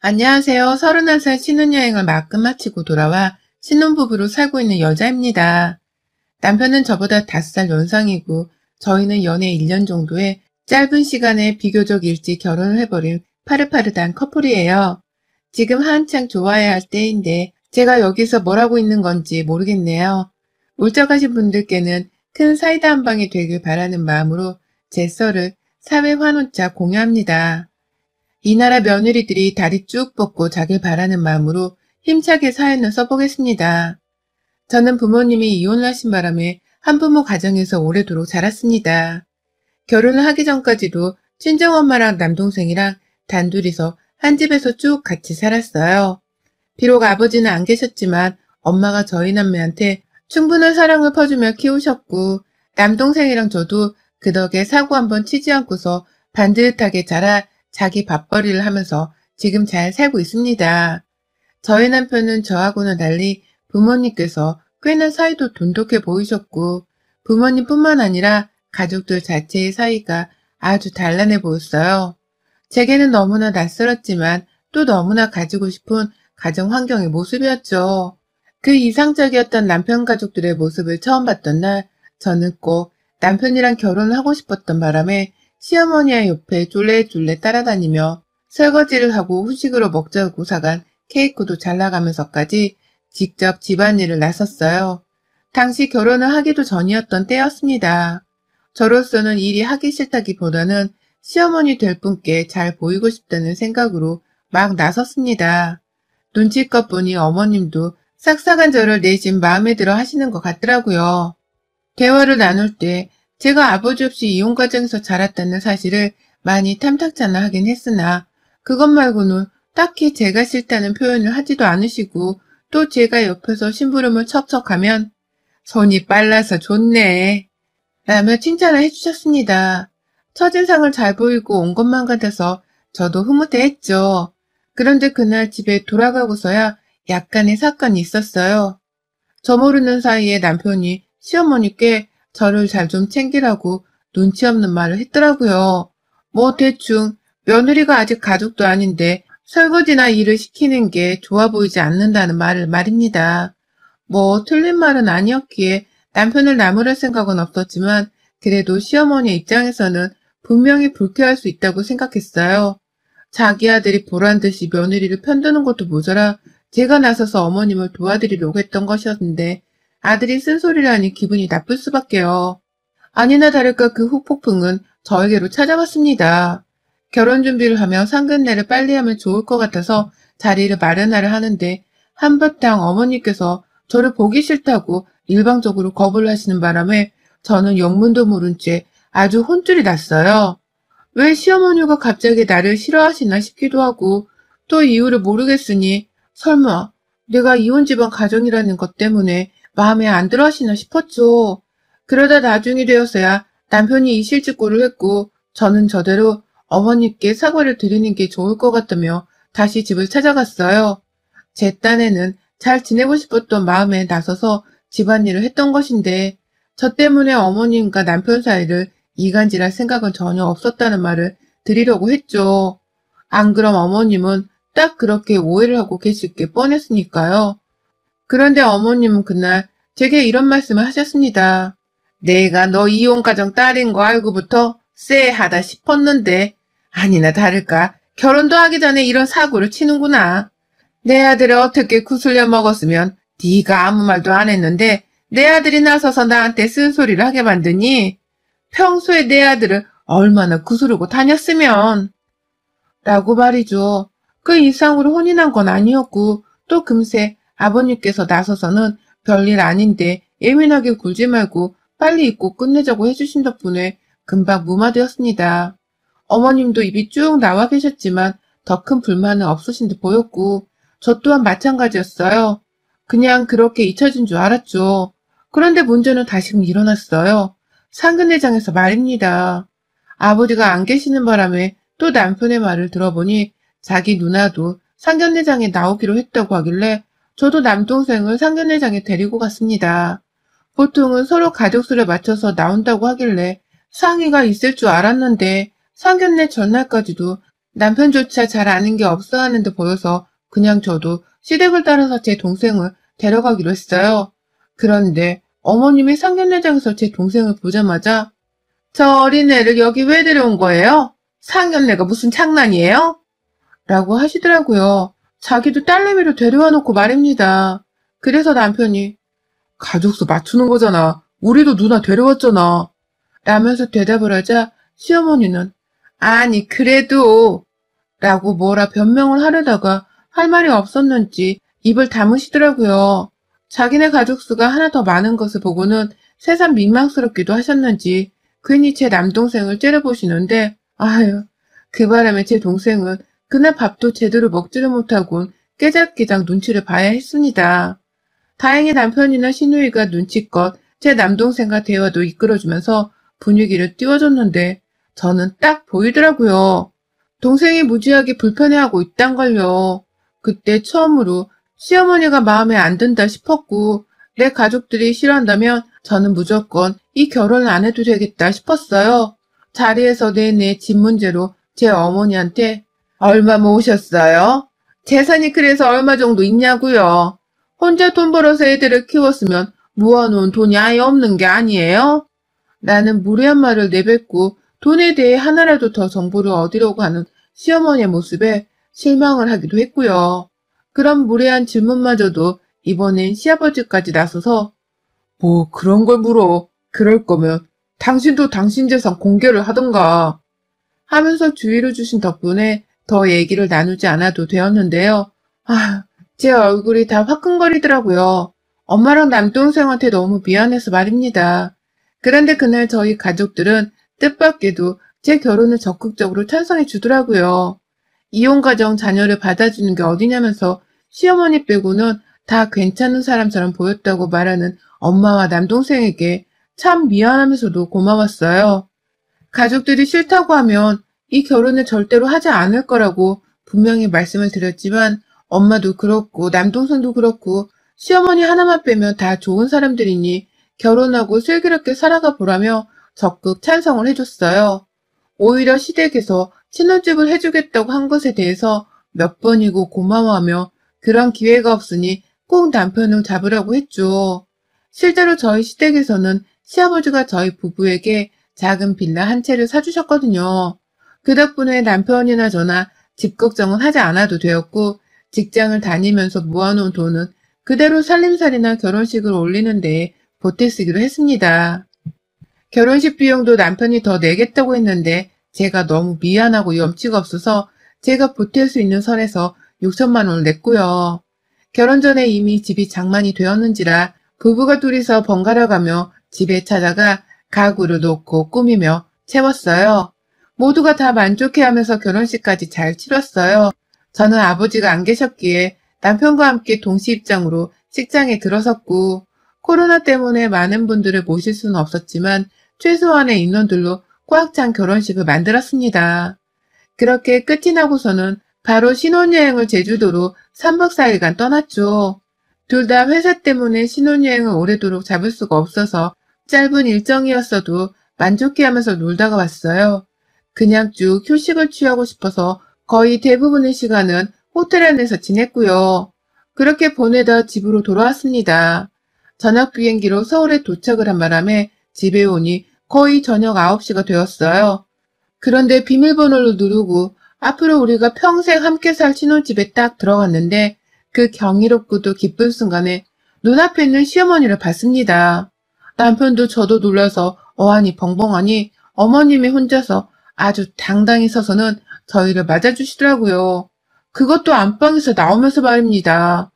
안녕하세요. 31살 신혼여행을 막 끝마치고 돌아와 신혼부부로 살고 있는 여자입니다. 남편은 저보다 5살 연상이고 저희는 연애 1년 정도에 짧은 시간에 비교적 일찍 결혼을 해버린 파릇파릇한 커플이에요. 지금 한창 좋아해야 할 때인데 제가 여기서 뭘 하고 있는 건지 모르겠네요. 울적하신 분들께는 큰 사이다 한 방이 되길 바라는 마음으로 제 썰을 사회 환호차 공유합니다. 이 나라 며느리들이 다리 쭉 뻗고 자길 바라는 마음으로 힘차게 사연을 써보겠습니다. 저는 부모님이 이혼을 하신 바람에 한부모 가정에서 오래도록 자랐습니다. 결혼을 하기 전까지도 친정엄마랑 남동생이랑 단둘이서 한 집에서 쭉 같이 살았어요. 비록 아버지는 안 계셨지만 엄마가 저희 남매한테 충분한 사랑을 퍼주며 키우셨고 남동생이랑 저도 그 덕에 사고 한번 치지 않고서 반듯하게 자라 자기 밥벌이를 하면서 지금 잘 살고 있습니다. 저희 남편은 저하고는 달리 부모님께서 꽤나 사이도 돈독해 보이셨고 부모님뿐만 아니라 가족들 자체의 사이가 아주 단란해 보였어요. 제게는 너무나 낯설었지만 또 너무나 가지고 싶은 가정 환경의 모습이었죠. 그 이상적이었던 남편 가족들의 모습을 처음 봤던 날 저는 꼭 남편이랑 결혼을 하고 싶었던 바람에 시어머니의 옆에 쫄래쫄래 따라다니며 설거지를 하고 후식으로 먹자고 사간 케이크도 잘 나가면서까지 직접 집안일을 나섰어요. 당시 결혼을 하기도 전이었던 때였습니다. 저로서는 일이 하기 싫다기보다는 시어머니 될 분께 잘 보이고 싶다는 생각으로 막 나섰습니다. 눈치껏 보니 어머님도 싹싹한 저를 내심 마음에 들어 하시는 것 같더라고요. 대화를 나눌 때 제가 아버지 없이 이혼 과정에서 자랐다는 사실을 많이 탐탁잖아 하긴 했으나 그것 말고는 딱히 제가 싫다는 표현을 하지도 않으시고 또 제가 옆에서 심부름을 척척하면 손이 빨라서 좋네 라며 칭찬을 해주셨습니다. 첫인상을 잘 보이고 온 것만 같아서 저도 흐뭇해했죠. 그런데 그날 집에 돌아가고서야 약간의 사건이 있었어요. 저 모르는 사이에 남편이 시어머니께 저를 잘 좀 챙기라고 눈치 없는 말을 했더라고요. 뭐 대충 며느리가 아직 가족도 아닌데 설거지나 일을 시키는 게 좋아 보이지 않는다는 말을 말입니다. 뭐 틀린 말은 아니었기에 남편을 나무랄 생각은 없었지만 그래도 시어머니 입장에서는 분명히 불쾌할 수 있다고 생각했어요. 자기 아들이 보란듯이 며느리를 편드는 것도 모자라 제가 나서서 어머님을 도와드리려고 했던 것이었는데 아들이 쓴소리라니 기분이 나쁠 수밖에요. 아니나 다를까 그 후폭풍은 저에게로 찾아왔습니다. 결혼 준비를 하며 상견례를 빨리 하면 좋을 것 같아서 자리를 마련하려 하는데 한바탕 어머니께서 저를 보기 싫다고 일방적으로 거부를 하시는 바람에 저는 영문도 모른 채 아주 혼쭐이 났어요. 왜 시어머니가 갑자기 나를 싫어하시나 싶기도 하고 또 이유를 모르겠으니 설마 내가 이혼 집안 가정이라는 것 때문에 마음에 안 들어 하시나 싶었죠. 그러다 나중이 되어서야 남편이 이실직고를 했고 저는 저대로 어머니께 사과를 드리는 게 좋을 것 같다며 다시 집을 찾아갔어요. 제 딴에는 잘 지내고 싶었던 마음에 나서서 집안일을 했던 것인데 저 때문에 어머님과 남편 사이를 이간질할 생각은 전혀 없었다는 말을 드리려고 했죠. 안 그럼 어머님은 딱 그렇게 오해를 하고 계실 게 뻔했으니까요. 그런데 어머님은 그날 제게 이런 말씀을 하셨습니다. 내가 너 이혼가정 딸인 거 알고부터 쎄하다 싶었는데 아니나 다를까 결혼도 하기 전에 이런 사고를 치는구나. 내 아들을 어떻게 구슬려 먹었으면 네가 아무 말도 안 했는데 내 아들이 나서서 나한테 쓴소리를 하게 만드니 평소에 내 아들을 얼마나 구스르고 다녔으면 라고 말이죠. 그 이상으로 혼인한 건 아니었고 또 금세 아버님께서 나서서는 별일 아닌데 예민하게 굴지 말고 빨리 잊고 끝내자고 해주신 덕분에 금방 무마되었습니다. 어머님도 입이 쭉 나와 계셨지만 더 큰 불만은 없으신 듯 보였고 저 또한 마찬가지였어요. 그냥 그렇게 잊혀진 줄 알았죠. 그런데 문제는 다시금 일어났어요. 상견례장에서 말입니다. 아버지가 안 계시는 바람에 또 남편의 말을 들어보니 자기 누나도 상견례장에 나오기로 했다고 하길래 저도 남동생을 상견례장에 데리고 갔습니다. 보통은 서로 가족수를 맞춰서 나온다고 하길래 상의가 있을 줄 알았는데 상견례 전날까지도 남편조차 잘 아는 게 없어 하는 듯 보여서 그냥 저도 시댁을 따라서 제 동생을 데려가기로 했어요. 그런데 어머님이 상견례장에서 제 동생을 보자마자 저 어린애를 여기 왜 데려온 거예요? 상견례가 무슨 장난이에요? 라고 하시더라고요. 자기도 딸내미로 데려와 놓고 말입니다. 그래서 남편이 가족수 맞추는 거잖아. 우리도 누나 데려왔잖아. 라면서 대답을 하자 시어머니는 아니 그래도 라고 뭐라 변명을 하려다가 할 말이 없었는지 입을 다무시더라고요. 자기네 가족수가 하나 더 많은 것을 보고는 새삼 민망스럽기도 하셨는지 괜히 제 남동생을 째려보시는데 아유 그 바람에 제 동생은 그날 밥도 제대로 먹지를 못하곤 깨작깨작 눈치를 봐야 했습니다. 다행히 남편이나 시누이가 눈치껏 제 남동생과 대화도 이끌어주면서 분위기를 띄워줬는데 저는 딱 보이더라고요. 동생이 무지하게 불편해하고 있단걸요. 그때 처음으로 시어머니가 마음에 안 든다 싶었고 내 가족들이 싫어한다면 저는 무조건 이 결혼을 안 해도 되겠다 싶었어요. 자리에서 내내 집 문제로 제 어머니한테 얼마 모으셨어요? 재산이 그래서 얼마 정도 있냐고요? 혼자 돈 벌어서 애들을 키웠으면 모아놓은 돈이 아예 없는 게 아니에요? 라는 무례한 말을 내뱉고 돈에 대해 하나라도 더 정보를 얻으려고 하는 시어머니의 모습에 실망을 하기도 했고요. 그런 무례한 질문마저도 이번엔 시아버지까지 나서서 뭐 그런 걸 물어. 그럴 거면 당신도 당신 재산 공개를 하던가 하면서 주의를 주신 덕분에 더 얘기를 나누지 않아도 되었는데요. 제 얼굴이 다 화끈거리더라고요. 엄마랑 남동생한테 너무 미안해서 말입니다. 그런데 그날 저희 가족들은 뜻밖에도 제 결혼을 적극적으로 찬성해 주더라고요. 이혼가정 자녀를 받아주는 게 어디냐면서 시어머니 빼고는 다 괜찮은 사람처럼 보였다고 말하는 엄마와 남동생에게 참 미안하면서도 고마웠어요. 가족들이 싫다고 하면 이 결혼을 절대로 하지 않을 거라고 분명히 말씀을 드렸지만 엄마도 그렇고 남동생도 그렇고 시어머니 하나만 빼면 다 좋은 사람들이니 결혼하고 슬기롭게 살아가 보라며 적극 찬성을 해줬어요. 오히려 시댁에서 신혼집을 해주겠다고 한 것에 대해서 몇 번이고 고마워하며 그런 기회가 없으니 꼭 남편을 잡으라고 했죠. 실제로 저희 시댁에서는 시아버지가 저희 부부에게 작은 빌라 한 채를 사주셨거든요. 그 덕분에 남편이나 저나 집 걱정은 하지 않아도 되었고 직장을 다니면서 모아놓은 돈은 그대로 살림살이나 결혼식을 올리는 데에 보태 쓰기로 했습니다. 결혼식 비용도 남편이 더 내겠다고 했는데 제가 너무 미안하고 염치가 없어서 제가 보탤 수 있는 선에서 6천만 원을 냈고요. 결혼 전에 이미 집이 장만이 되었는지라 부부가 둘이서 번갈아 가며 집에 찾아가 가구를 놓고 꾸미며 채웠어요. 모두가 다 만족해하면서 결혼식까지 잘 치렀어요. 저는 아버지가 안 계셨기에 남편과 함께 동시 입장으로 식장에 들어섰고 코로나 때문에 많은 분들을 모실 수는 없었지만 최소한의 인원들로 꽉 찬 결혼식을 만들었습니다. 그렇게 끝이 나고서는 바로 신혼여행을 제주도로 3박 4일간 떠났죠. 둘 다 회사 때문에 신혼여행을 오래도록 잡을 수가 없어서 짧은 일정이었어도 만족해하면서 놀다가 왔어요. 그냥 쭉 휴식을 취하고 싶어서 거의 대부분의 시간은 호텔 안에서 지냈고요. 그렇게 보내다 집으로 돌아왔습니다. 저녁 비행기로 서울에 도착을 한 바람에 집에 오니 거의 저녁 9시가 되었어요. 그런데 비밀번호를 누르고 앞으로 우리가 평생 함께 살 신혼집에 딱 들어갔는데 그 경이롭고도 기쁜 순간에 눈앞에 있는 시어머니를 봤습니다. 남편도 저도 놀라서 어안이 벙벙하니 어머님이 혼자서 아주 당당히 서서는 저희를 맞아주시더라고요. 그것도 안방에서 나오면서 말입니다.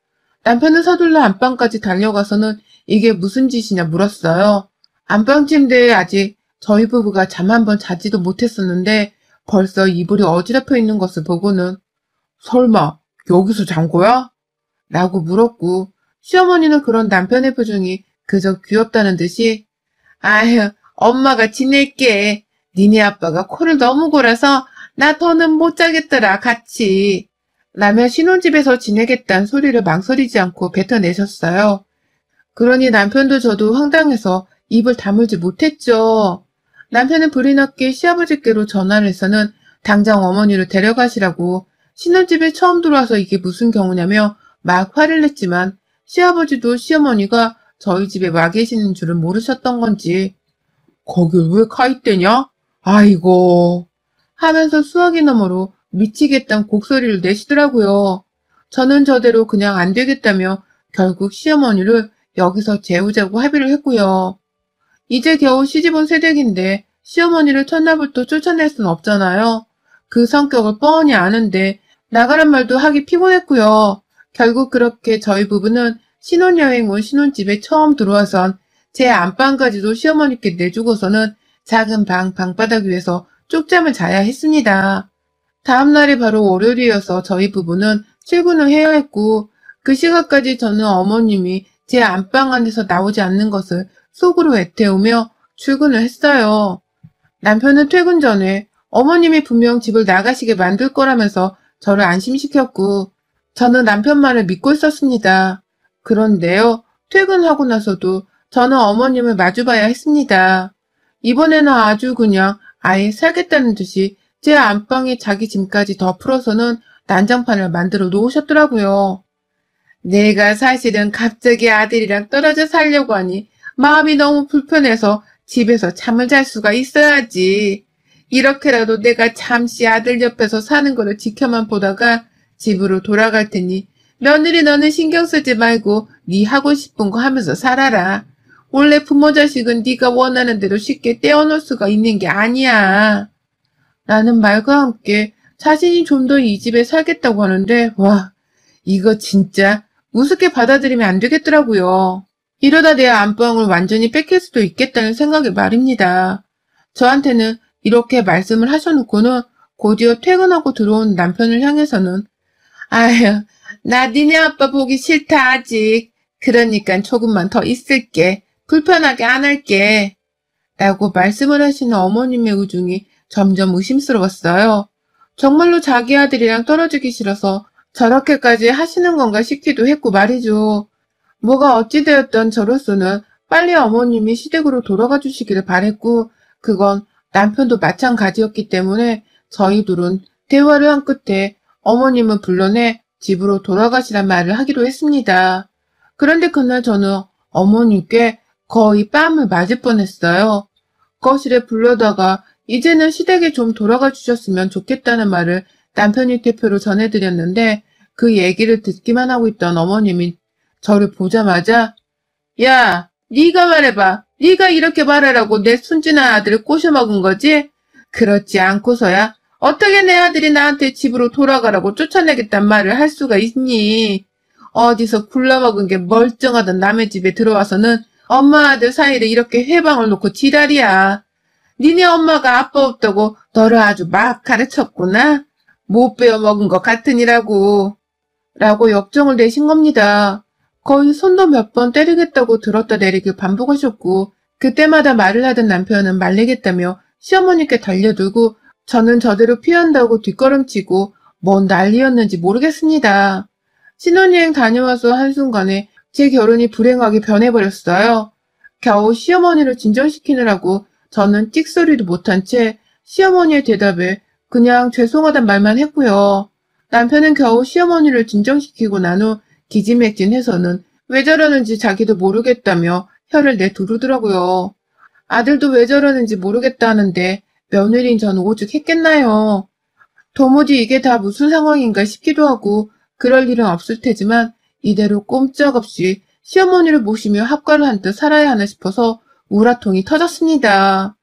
남편은 서둘러 안방까지 달려가서는 이게 무슨 짓이냐 물었어요. 안방 침대에 아직 저희 부부가 잠 한 번 자지도 못했었는데 벌써 이불이 어지럽혀 있는 것을 보고는 설마 여기서 잔 거야? 라고 물었고 시어머니는 그런 남편의 표정이 그저 귀엽다는 듯이 아휴 엄마가 지낼게. 니네 아빠가 코를 너무 골아서 나 더는 못 자겠더라 같이. 라며 신혼집에서 지내겠다는 소리를 망설이지 않고 뱉어내셨어요. 그러니 남편도 저도 황당해서 입을 다물지 못했죠. 남편은 불이 났게 시아버지께로 전화를 해서는 당장 어머니를 데려가시라고 신혼집에 처음 들어와서 이게 무슨 경우냐며 막 화를 냈지만 시아버지도 시어머니가 저희 집에 와 계시는 줄은 모르셨던 건지 거길 왜 가 있대냐? 아이고 하면서 수화기 너머로 미치겠다는 곡소리를 내시더라고요. 저는 저대로 그냥 안 되겠다며 결국 시어머니를 여기서 재우자고 합의를 했고요. 이제 겨우 시집온 새댁인데 시어머니를 첫날부터 쫓아낼 순 없잖아요. 그 성격을 뻔히 아는데 나가란 말도 하기 피곤했고요. 결국 그렇게 저희 부부는 신혼여행 온 신혼집에 처음 들어와선 제 안방까지도 시어머니께 내주고서는 작은 방바닥 위에서 쪽잠을 자야 했습니다. 다음날이 바로 월요일이어서 저희 부부는 출근을 해야 했고 그 시간까지 저는 어머님이 제 안방 안에서 나오지 않는 것을 속으로 애태우며 출근을 했어요. 남편은 퇴근 전에 어머님이 분명 집을 나가시게 만들 거라면서 저를 안심시켰고 저는 남편 말을 믿고 있었습니다. 그런데요, 퇴근하고 나서도 저는 어머님을 마주봐야 했습니다. 이번에는 아주 그냥 아예 살겠다는 듯이 제 안방에 자기 짐까지 더 풀어서는 난장판을 만들어 놓으셨더라고요. 내가 사실은 갑자기 아들이랑 떨어져 살려고 하니 마음이 너무 불편해서 집에서 잠을 잘 수가 있어야지. 이렇게라도 내가 잠시 아들 옆에서 사는 거를 지켜만 보다가 집으로 돌아갈 테니 며느리 너는 신경 쓰지 말고 네 하고 싶은 거 하면서 살아라. 원래 부모 자식은 네가 원하는 대로 쉽게 떼어놓을 수가 있는 게 아니야. 라는 말과 함께 자신이 좀 더 이 집에 살겠다고 하는데 와, 이거 진짜 우습게 받아들이면 안 되겠더라고요. 이러다 내 안방을 완전히 뺏길 수도 있겠다는 생각이 말입니다. 저한테는 이렇게 말씀을 하셔놓고는 곧이어 퇴근하고 들어온 남편을 향해서는 아휴, 나 니네 아빠 보기 싫다 아직. 그러니까 조금만 더 있을게. 불편하게 안 할게. 라고 말씀을 하시는 어머님의 의중이 점점 의심스러웠어요. 정말로 자기 아들이랑 떨어지기 싫어서 저렇게까지 하시는 건가 싶기도 했고 말이죠. 뭐가 어찌되었던 저로서는 빨리 어머님이 시댁으로 돌아가 주시기를 바랬고 그건 남편도 마찬가지였기 때문에 저희 둘은 대화를 한 끝에 어머님을 불러내 집으로 돌아가시란 말을 하기로 했습니다. 그런데 그날 저는 어머님께 거의 뺨을 맞을 뻔했어요. 거실에 불러다가 이제는 시댁에 좀 돌아가 주셨으면 좋겠다는 말을 남편이 대표로 전해드렸는데 그 얘기를 듣기만 하고 있던 어머님이 저를 보자마자 야, 네가 말해봐. 네가 이렇게 말하라고 내 순진한 아들을 꼬셔먹은 거지? 그렇지 않고서야 어떻게 내 아들이 나한테 집으로 돌아가라고 쫓아내겠단 말을 할 수가 있니? 어디서 굴러먹은 게 멀쩡하던 남의 집에 들어와서는 엄마 아들 사이를 이렇게 회방을 놓고 지랄이야. 니네 엄마가 아빠 없다고 너를 아주 막 가르쳤구나? 못 배워먹은 것 같으니라고. 라고 역정을 내신 겁니다. 거의 손도 몇 번 때리겠다고 들었다 내리길 반복하셨고 그때마다 말을 하던 남편은 말리겠다며 시어머니께 달려들고 저는 저대로 피한다고 뒷걸음치고 뭔 난리였는지 모르겠습니다. 신혼여행 다녀와서 한순간에 제 결혼이 불행하게 변해버렸어요. 겨우 시어머니를 진정시키느라고 저는 찍소리도 못한 채 시어머니의 대답에 그냥 죄송하단 말만 했고요. 남편은 겨우 시어머니를 진정시키고 난 후 기지맥진해서는 왜 저러는지 자기도 모르겠다며 혀를 내두르더라고요. 아들도 왜 저러는지 모르겠다는데 며느리인 저는 오죽했겠나요. 도무지 이게 다 무슨 상황인가 싶기도 하고 그럴 일은 없을 테지만 이대로 꼼짝없이 시어머니를 모시며 합가를 한 듯 살아야 하나 싶어서 우라통이 터졌습니다.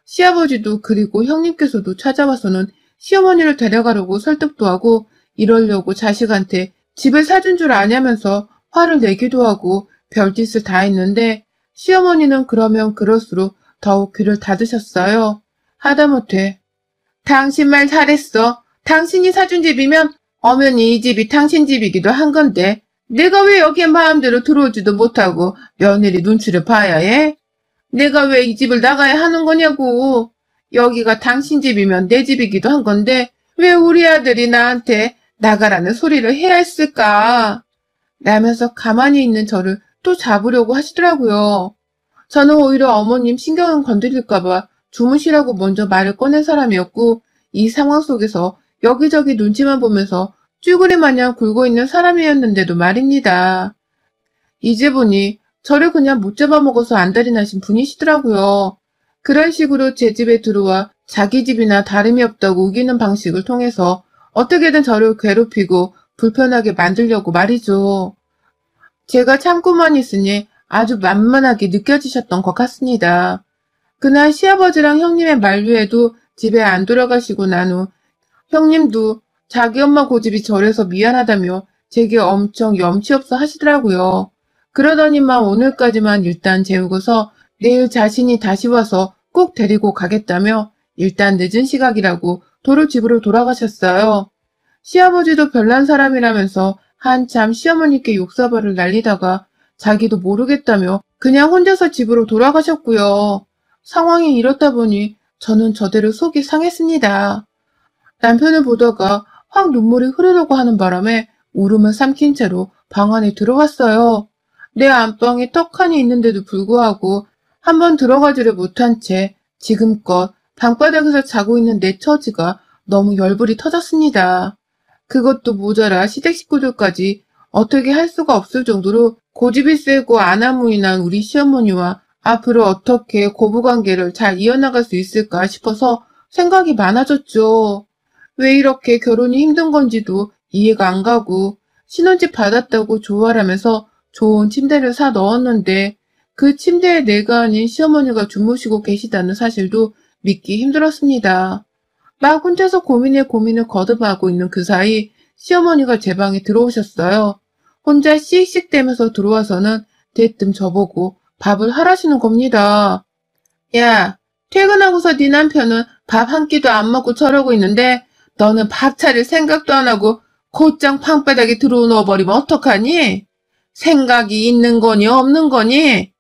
시아버지도 그리고 형님께서도 찾아와서는 시어머니를 데려가려고 설득도 하고 이러려고 자식한테 집을 사준 줄 아냐면서 화를 내기도 하고 별짓을 다 했는데 시어머니는 그러면 그럴수록 더욱 귀를 닫으셨어요. 하다못해 당신 말 잘했어. 당신이 사준 집이면 엄연히 이 집이 당신 집이기도 한 건데 내가 왜 여기에 마음대로 들어오지도 못하고 며느리 눈치를 봐야 해? 내가 왜 이 집을 나가야 하는 거냐고. 여기가 당신 집이면 내 집이기도 한 건데 왜 우리 아들이 나한테 나가라는 소리를 해야 했을까? 라면서 가만히 있는 저를 또 잡으려고 하시더라고요. 저는 오히려 어머님 신경을 건드릴까봐 주무시라고 먼저 말을 꺼낸 사람이었고 이 상황 속에서 여기저기 눈치만 보면서 쭈구리 마냥 굴고 있는 사람이었는데도 말입니다. 이제 보니 저를 그냥 못 잡아먹어서 안달이 나신 분이시더라고요. 그런 식으로 제 집에 들어와 자기 집이나 다름이 없다고 우기는 방식을 통해서 어떻게든 저를 괴롭히고 불편하게 만들려고 말이죠. 제가 참고만 있으니 아주 만만하게 느껴지셨던 것 같습니다. 그날 시아버지랑 형님의 만류에도 집에 안 돌아가시고 난 후 형님도 자기 엄마 고집이 저래서 미안하다며 제게 엄청 염치 없어 하시더라고요. 그러더니만 오늘까지만 일단 재우고서 내일 자신이 다시 와서 꼭 데리고 가겠다며 일단 늦은 시각이라고 도로 집으로 돌아가셨어요. 시아버지도 별난 사람이라면서 한참 시어머니께 욕사발을 날리다가 자기도 모르겠다며 그냥 혼자서 집으로 돌아가셨고요. 상황이 이렇다 보니 저는 저대로 속이 상했습니다. 남편을 보다가 확 눈물이 흐르려고 하는 바람에 울음을 삼킨 채로 방 안에 들어갔어요. 내 안방에 떡하니 있는데도 불구하고 한번 들어가지를 못한 채 지금껏 방바닥에서 자고 있는 내 처지가 너무 열불이 터졌습니다. 그것도 모자라 시댁 식구들까지 어떻게 할 수가 없을 정도로 고집이 세고 아나무인한 우리 시어머니와 앞으로 어떻게 고부관계를 잘 이어나갈 수 있을까 싶어서 생각이 많아졌죠. 왜 이렇게 결혼이 힘든 건지도 이해가 안 가고 신혼집 받았다고 좋아하면서 좋은 침대를 사 넣었는데 그 침대에 내가 아닌 시어머니가 주무시고 계시다는 사실도 믿기 힘들었습니다. 막 혼자서 고민을 거듭하고 있는 그 사이 시어머니가 제 방에 들어오셨어요. 혼자 씩씩대면서 들어와서는 대뜸 저보고 밥을 하라시는 겁니다. 야, 퇴근하고서 네 남편은 밥 한 끼도 안 먹고 저러고 있는데 너는 밥 차릴 생각도 안 하고 곧장 방바닥에 들어누워버리면 어떡하니? 생각이 있는 거니 없는 거니?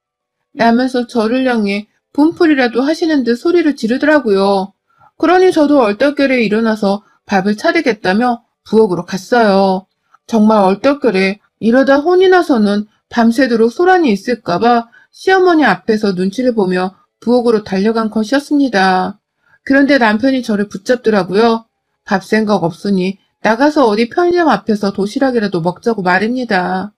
라면서 저를 향해 분풀이라도 하시는 듯 소리를 지르더라고요. 그러니 저도 얼떨결에 일어나서 밥을 차리겠다며 부엌으로 갔어요. 정말 얼떨결에 이러다 혼이 나서는 밤새도록 소란이 있을까봐 시어머니 앞에서 눈치를 보며 부엌으로 달려간 것이었습니다. 그런데 남편이 저를 붙잡더라고요. 밥 생각 없으니 나가서 어디 편의점 앞에서 도시락이라도 먹자고 말입니다.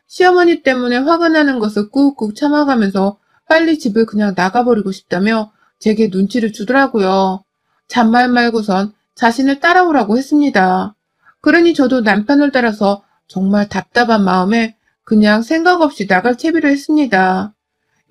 시어머니 때문에 화가 나는 것을 꾹꾹 참아가면서 빨리 집을 그냥 나가버리고 싶다며 제게 눈치를 주더라고요. 잔말 말고선 자신을 따라오라고 했습니다. 그러니 저도 남편을 따라서 정말 답답한 마음에 그냥 생각 없이 나갈 채비를 했습니다.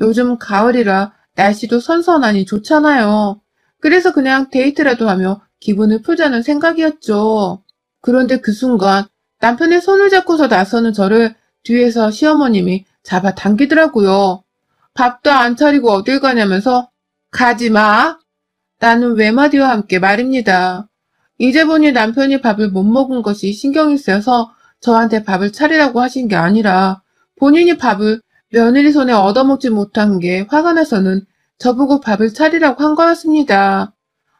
요즘 가을이라 날씨도 선선하니 좋잖아요. 그래서 그냥 데이트라도 하며 기분을 풀자는 생각이었죠. 그런데 그 순간 남편의 손을 잡고서 나서는 저를 뒤에서 시어머님이 잡아 당기더라고요. 밥도 안 차리고 어딜 가냐면서 가지 마. 라는 외마디와 함께 말입니다. 이제 보니 남편이 밥을 못 먹은 것이 신경이 쓰여서 저한테 밥을 차리라고 하신 게 아니라 본인이 밥을 며느리 손에 얻어먹지 못한 게 화가 나서는 저보고 밥을 차리라고 한 거였습니다.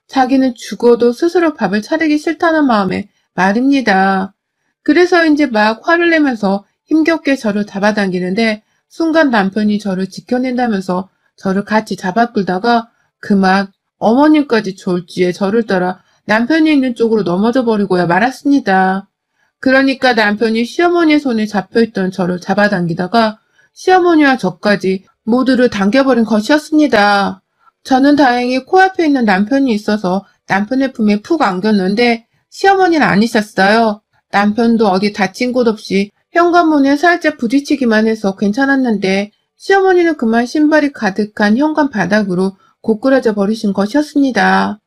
자기는 죽어도 스스로 밥을 차리기 싫다는 마음에 말입니다. 그래서인지 막 화를 내면서 힘겹게 저를 잡아당기는데 순간 남편이 저를 지켜낸다면서 저를 같이 잡아끌다가 그만 어머님까지 졸지에 저를 따라 남편이 있는 쪽으로 넘어져 버리고야 말았습니다. 그러니까 남편이 시어머니의 손에 잡혀있던 저를 잡아당기다가 시어머니와 저까지 모두를 당겨버린 것이었습니다. 저는 다행히 코앞에 있는 남편이 있어서 남편의 품에 푹 안겼는데 시어머니는 아니셨어요. 남편도 어디 다친 곳 없이 현관문에 살짝 부딪히기만 해서 괜찮았는데 시어머니는 그만 신발이 가득한 현관 바닥으로 고꾸라져 버리신 것이었습니다.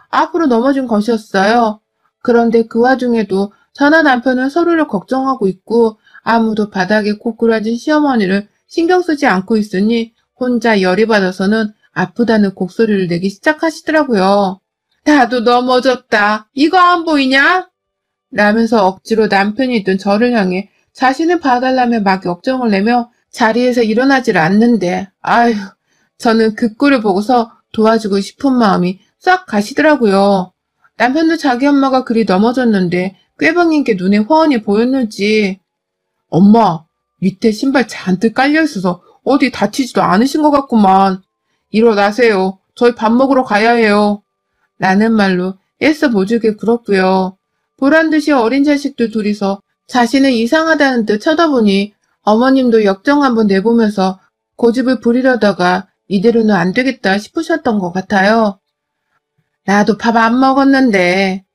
앞으로 넘어진 것이었어요. 그런데 그 와중에도 저나 남편은 서로를 걱정하고 있고 아무도 바닥에 고꾸라진 시어머니를 신경 쓰지 않고 있으니 혼자 열이 받아서는 아프다는 곡소리를 내기 시작하시더라고요. 나도 넘어졌다. 이거 안 보이냐? 라면서 억지로 남편이 있던 저를 향해 자신을 봐달라며 막 역정을 내며 자리에서 일어나질 않는데 아휴 저는 그 꼴을 보고서 도와주고 싶은 마음이 싹 가시더라고요. 남편도 자기 엄마가 그리 넘어졌는데 꾀병인 게 눈에 훤히 보였는지 엄마 밑에 신발 잔뜩 깔려있어서 어디 다치지도 않으신 것 같구만. 일어나세요. 저희 밥 먹으러 가야 해요. 라는 말로 애써 보조개 굴었고요. 보란듯이 어린 자식들 둘이서 자신을 이상하다는 듯 쳐다보니 어머님도 역정 한번 내보면서 고집을 부리려다가 이대로는 안 되겠다 싶으셨던 것 같아요. 나도 밥 안 먹었는데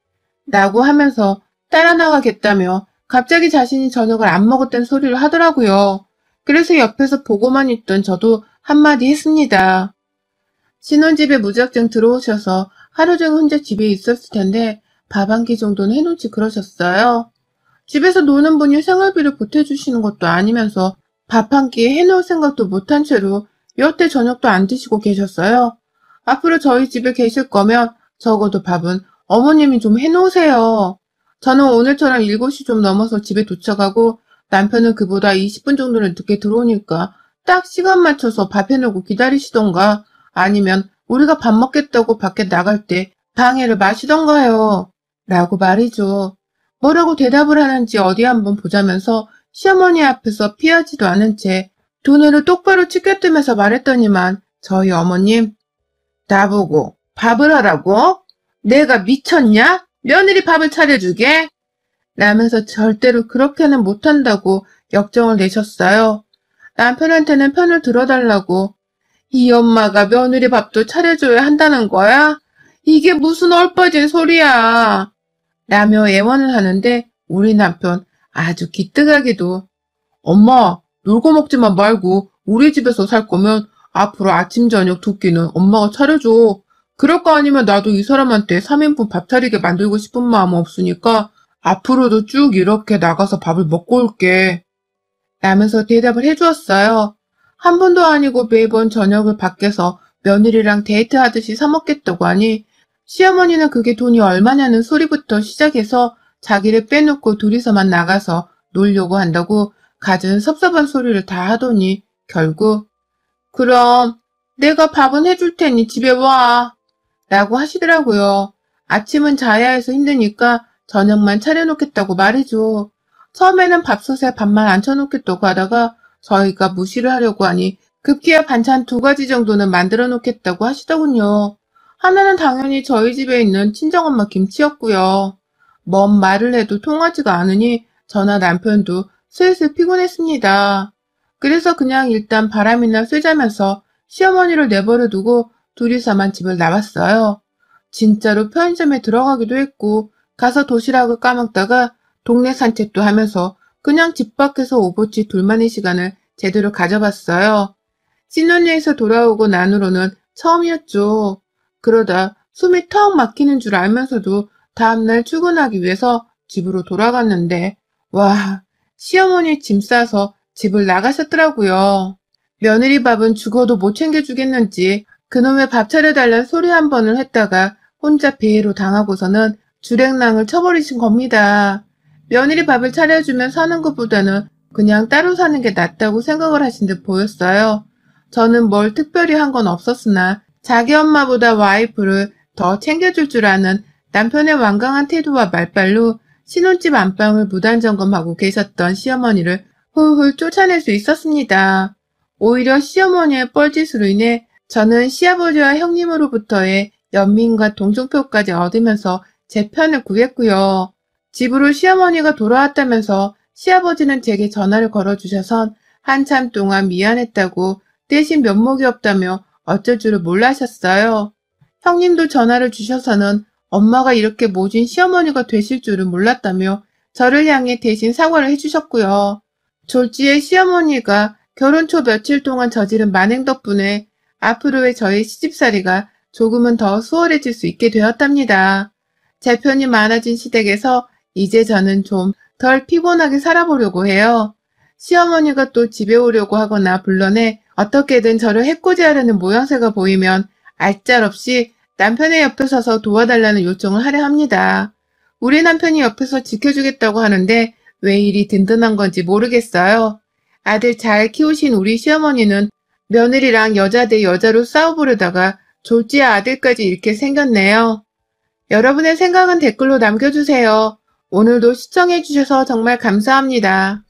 라고 하면서 따라 나가겠다며 갑자기 자신이 저녁을 안 먹었다는 소리를 하더라고요. 그래서 옆에서 보고만 있던 저도 한마디 했습니다. 신혼집에 무작정 들어오셔서 하루 종일 혼자 집에 있었을 텐데 밥 한 끼 정도는 해놓지 그러셨어요. 집에서 노는 분이 생활비를 보태주시는 것도 아니면서 밥 한 끼 해놓을 생각도 못한 채로 여태 저녁도 안 드시고 계셨어요. 앞으로 저희 집에 계실 거면 적어도 밥은 어머님이 좀 해놓으세요. 저는 오늘처럼 7시 좀 넘어서 집에 도착하고 남편은 그보다 20분 정도는 늦게 들어오니까 딱 시간 맞춰서 밥 해놓고 기다리시던가 아니면 우리가 밥 먹겠다고 밖에 나갈 때 방해를 마시던가요. 라고 말이죠. 뭐라고 대답을 하는지 어디 한번 보자면서 시어머니 앞에서 피하지도 않은 채 눈을 똑바로 치켜뜨면서 말했더니만 저희 어머님, 나보고 밥을 하라고? 내가 미쳤냐? 며느리 밥을 차려주게? 라면서 절대로 그렇게는 못한다고 역정을 내셨어요. 남편한테는 편을 들어달라고. 이 엄마가 며느리 밥도 차려줘야 한다는 거야? 이게 무슨 얼빠진 소리야. 라며 애원을 하는데 우리 남편 아주 기특하게도 엄마 놀고 먹지만 말고 우리 집에서 살 거면 앞으로 아침 저녁 두 끼는 엄마가 차려줘. 그럴 거 아니면 나도 이 사람한테 3인분 밥 차리게 만들고 싶은 마음은 없으니까 앞으로도 쭉 이렇게 나가서 밥을 먹고 올게. 라면서 대답을 해주었어요. 한 번도 아니고 매번 저녁을 밖에서 며느리랑 데이트하듯이 사 먹겠다고 하니 시어머니는 그게 돈이 얼마냐는 소리부터 시작해서 자기를 빼놓고 둘이서만 나가서 놀려고 한다고 갖은 섭섭한 소리를 다 하더니 결국 그럼 내가 밥은 해줄 테니 집에 와 라고 하시더라고요. 아침은 자야 해서 힘드니까 저녁만 차려놓겠다고 말이죠. 처음에는 밥솥에 밥만 앉혀놓겠다고 하다가 저희가 무시를 하려고 하니 급기야 반찬 2가지 정도는 만들어 놓겠다고 하시더군요. 하나는 당연히 저희 집에 있는 친정엄마 김치였고요. 뭔 말을 해도 통하지가 않으니 저나 남편도 슬슬 피곤했습니다. 그래서 그냥 일단 바람이나 쐬자면서 시어머니를 내버려 두고 둘이서만 집을 나왔어요. 진짜로 편의점에 들어가기도 했고 가서 도시락을 까먹다가 동네 산책도 하면서 그냥 집 밖에서 오버치 둘만의 시간을 제대로 가져봤어요. 신혼여행에서 돌아오고 난 후로는 처음이었죠. 그러다 숨이 턱 막히는 줄 알면서도 다음날 출근하기 위해서 집으로 돌아갔는데 와, 시어머니 짐 싸서 집을 나가셨더라고요. 며느리 밥은 죽어도 못 챙겨주겠는지 그놈의 밥 차려달라는 소리 한 번을 했다가 혼자 배회로 당하고서는 주랭랑을 쳐버리신 겁니다. 며느리 밥을 차려주면 사는 것보다는 그냥 따로 사는 게 낫다고 생각을 하신 듯 보였어요. 저는 뭘 특별히 한 건 없었으나 자기 엄마보다 와이프를 더 챙겨줄 줄 아는 남편의 완강한 태도와 말빨로 신혼집 안방을 무단점검하고 계셨던 시어머니를 훌훌 쫓아낼 수 있었습니다. 오히려 시어머니의 뻘짓으로 인해 저는 시아버지와 형님으로부터의 연민과 동정표까지 얻으면서 제 편을 구했고요. 집으로 시어머니가 돌아왔다면서 시아버지는 제게 전화를 걸어주셔선 한참 동안 미안했다고 대신 면목이 없다며 어쩔 줄을 몰라하셨어요. 형님도 전화를 주셔서는 엄마가 이렇게 모진 시어머니가 되실 줄은 몰랐다며 저를 향해 대신 사과를 해주셨고요. 졸지에 시어머니가 결혼 초 며칠 동안 저지른 만행 덕분에 앞으로의 저의 시집살이가 조금은 더 수월해질 수 있게 되었답니다. 제 편이 많아진 시댁에서 이제 저는 좀 덜 피곤하게 살아보려고 해요. 시어머니가 또 집에 오려고 하거나 불러내 어떻게든 저를 해코지하려는 모양새가 보이면 알짤없이 남편의 옆에 서서 도와달라는 요청을 하려 합니다. 우리 남편이 옆에서 지켜주겠다고 하는데 왜 이리 든든한 건지 모르겠어요. 아들 잘 키우신 우리 시어머니는 며느리랑 여자 대 여자로 싸워보려다가 졸지에 아들까지 이렇게 생겼네요. 여러분의 생각은 댓글로 남겨주세요. 오늘도 시청해주셔서 정말 감사합니다.